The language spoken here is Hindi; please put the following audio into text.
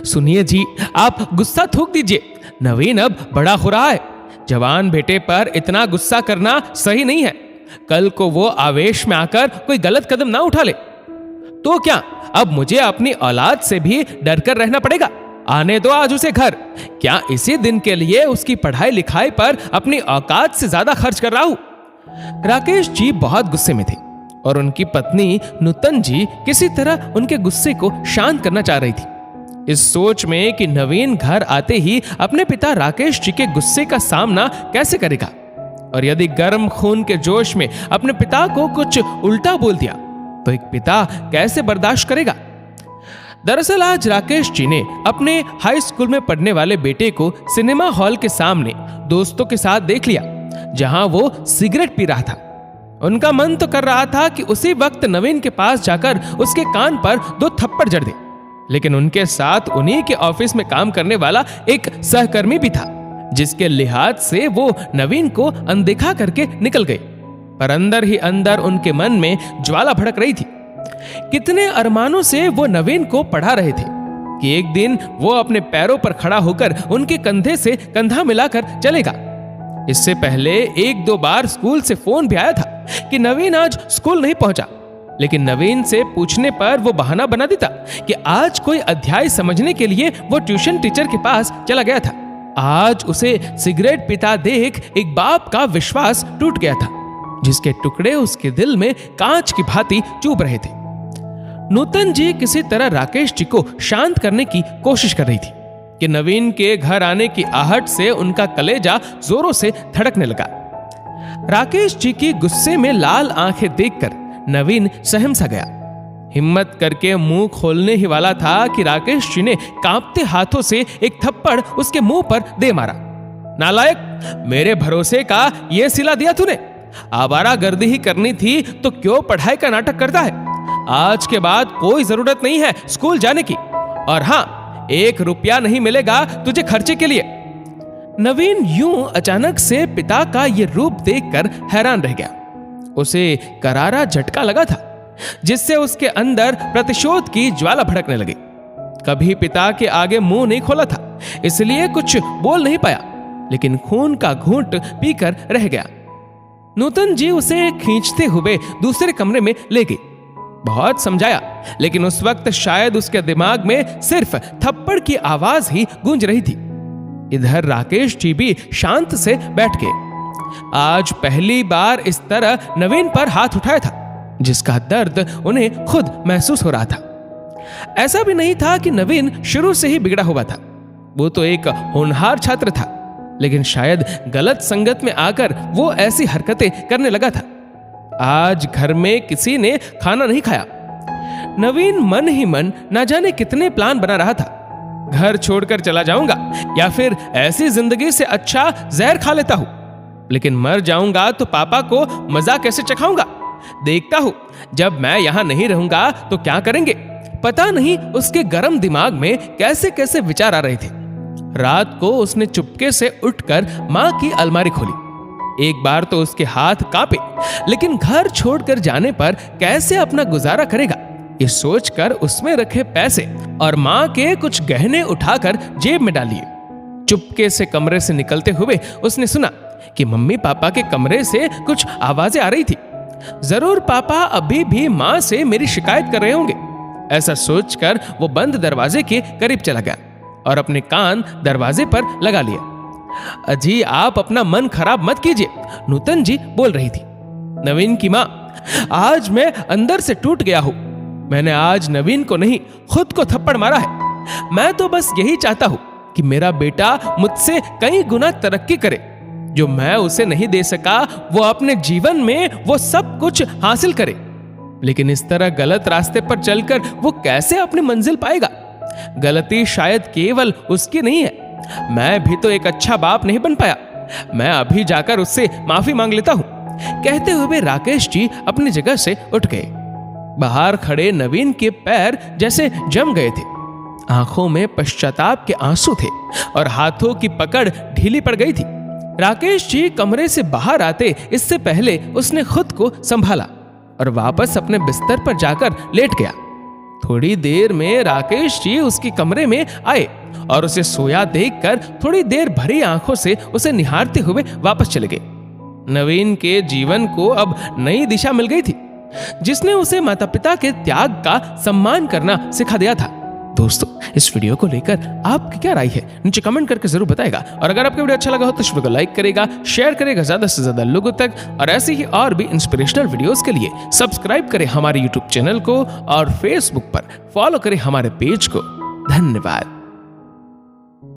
सुनिए जी, आप गुस्सा थूक दीजिए। नवीन अब बड़ा हो रहा है। जवान बेटे पर इतना गुस्सा करना सही नहीं है। कल को वो आवेश में आकर कोई गलत कदम ना उठा ले तो क्या अब मुझे अपनी औलाद से भी डर कर रहना पड़ेगा? आने दो आज उसे घर। क्या इसी दिन के लिए उसकी पढ़ाई लिखाई पर अपनी औकात से ज्यादा खर्च कर रहा हूं? राकेश जी बहुत गुस्से में थे और उनकी पत्नी नूतन जी किसी तरह उनके गुस्से को शांत करना चाह रही थी, इस सोच में कि नवीन घर आते ही अपने पिता राकेश जी के गुस्से का सामना कैसे करेगा, और यदि गर्म खून के जोश में अपने पिता को कुछ उल्टा बोल दिया तो एक पिता कैसे बर्दाश्त करेगा। दरअसल आज राकेश जी ने अपने हाई स्कूल में पढ़ने वाले बेटे को सिनेमा हॉल के सामने दोस्तों के साथ देख लिया, जहां वो सिगरेट पी रहा था। उनका मन तो कर रहा था कि उसी वक्त नवीन के पास जाकर उसके कान पर 2 थप्पड़ जड़ दे, लेकिन उनके साथ उन्हीं के ऑफिस में काम करने वाला एक सहकर्मी भी था, जिसके लिहाज से वो नवीन को अनदेखा करके निकल गए। पर अंदर ही अंदर उनके मन में ज्वाला भड़क रही थी। कितने अरमानों से वो नवीन को पढ़ा रहे थे कि एक दिन वो अपने पैरों पर खड़ा होकर उनके कंधे से कंधा मिलाकर चलेगा। इससे पहले 1-2 बार स्कूल से फोन भी आया था कि नवीन आज स्कूल नहीं पहुंचा, लेकिन नवीन से पूछने पर वो बहाना बना देता कि आज कोई अध्याय समझने के लिए वो ट्यूशन टीचर के पास चला गया था। आज उसे सिगरेट पीता देख एक बाप का विश्वास टूट गया था, जिसके टुकड़े उसके दिल में कांच की भांति चुभ रहे थे। नूतन जी किसी तरह राकेश जी को शांत करने की कोशिश कर रही थी कि नवीन के घर आने की आहट से उनका कलेजा जोरों से धड़कने लगा। राकेश जी की गुस्से में लाल आंखें देखकर नवीन सहम सा गया। हिम्मत करके मुंह खोलने ही वाला था कि राकेश जी ने कांपते हाथों से एक थप्पड़ उसके मुंह पर दे मारा। नालायक, मेरे भरोसे का ये सिला दिया तूने? आवारागर्दी ही करनी थी तो क्यों पढ़ाई का नाटक करता है? आज के बाद कोई जरूरत नहीं है स्कूल जाने की, और हाँ, 1 रुपया नहीं मिलेगा तुझे खर्चे के लिए। नवीन यूं अचानक से पिता का ये रूप देखकर हैरान रह गया। उसे करारा झटका लगा था, जिससे उसके अंदर प्रतिशोध की ज्वाला भड़कने लगी। कभी पिता के आगे मुंह नहीं खोला था, इसलिए कुछ बोल नहीं पाया, लेकिन खून का घूंट पीकर रह गया। नूतन जी उसे खींचते हुए दूसरे कमरे में ले गई। बहुत समझाया, लेकिन उस वक्त शायद उसके दिमाग में सिर्फ थप्पड़ की आवाज ही गूंज रही थी। इधर राकेश जी भी शांत से बैठ गए। आज पहली बार इस तरह नवीन पर हाथ उठाया था, जिसका दर्द उन्हें खुद महसूस हो रहा था। ऐसा भी नहीं था कि नवीन शुरू से ही बिगड़ा हुआ था। वो तो एक होनहार छात्र था, लेकिन शायद गलत संगत में आकर वो ऐसी हरकतें करने लगा था। आज घर में किसी ने खाना नहीं खाया। नवीन मन ही मन ना जाने कितने प्लान बना रहा था। घर छोड़कर चला जाऊंगा या फिर ऐसी जिंदगी से अच्छा जहर खा लेता हूं, लेकिन मर जाऊंगा तो पापा को मजा कैसे चखाऊंगा? देखता हूं जब मैं यहां नहीं रहूंगा तो क्या करेंगे। पता नहीं उसके गर्म दिमाग में कैसे कैसे विचार आ रहे थे। रात को उसने चुपके से उठकर मां की अलमारी खोली। एक बार तो उसके हाथ कांपे, लेकिन घर छोड़कर जाने पर कैसे अपना गुजारा करेगा, ये सोचकर उसमें रखे पैसे और मां के कुछ गहने उठाकर जेब में डालिए। चुपके से कमरे से निकलते हुए उसने सुना कि मम्मी पापा के कमरे से कुछ आवाजें आ रही थी। जरूर पापा अभी भी मां से मेरी शिकायत कर रहे होंगे। ऐसा सोचकर वो बंद दरवाजे के करीब चला गया और अपने कान दरवाजे पर लगा लिया। अजी, आप अपना मन खराब मत कीजिए, नूतन जी बोल रही थी। नवीन की मां, आज मैं अंदर से टूट गया हूं। मैंने आज नवीन को नहीं, खुद को थप्पड़ मारा है। मैं तो बस यही चाहता हूं कि मेरा बेटा मुझसे कई गुना तरक्की करे। जो मैं उसे नहीं दे सका, वो अपने जीवन में वो सब कुछ हासिल करे। लेकिन इस तरह गलत रास्ते पर चलकर वो कैसे अपनी मंजिल पाएगा? गलती शायद केवल उसकी नहीं है। मैं भी तो एक अच्छा बाप नहीं बन पाया। मैं अभी जाकर उससे माफी मांग लेता हूं। कहते हुए राकेश जी अपनी जगह से उठ गए। बाहर खड़े नवीन के पैर जैसे जम गए थे। आंखों में पश्चाताप के आंसू थे और हाथों की पकड़ ढीली पड़ गई थी। राकेश जी कमरे से बाहर आते इससे पहले उसने खुद को संभाला और वापस अपने बिस्तर पर जाकर लेट गया। थोड़ी देर में राकेश जी उसके कमरे में आए और उसे सोया देखकर थोड़ी देर भरी आंखों से उसे निहारते हुए वापस चले गए। नवीन के जीवन को अब नई दिशा मिल गई थी, जिसने उसे माता पिता के त्याग का सम्मान करना सिखा दिया था। दोस्तों, इस वीडियो को लेकर आपकी क्या राय है नीचे कमेंट करके जरूर बताएगा। और अगर आपको वीडियो अच्छा लगा हो तो इस वीडियो को लाइक करेगा, शेयर करेगा ज्यादा से ज्यादा लोगों तक। और ऐसे ही और भी इंस्पिरेशनल वीडियोस के लिए सब्सक्राइब करें हमारे यूट्यूब चैनल को और फेसबुक पर फॉलो करें हमारे पेज को। धन्यवाद।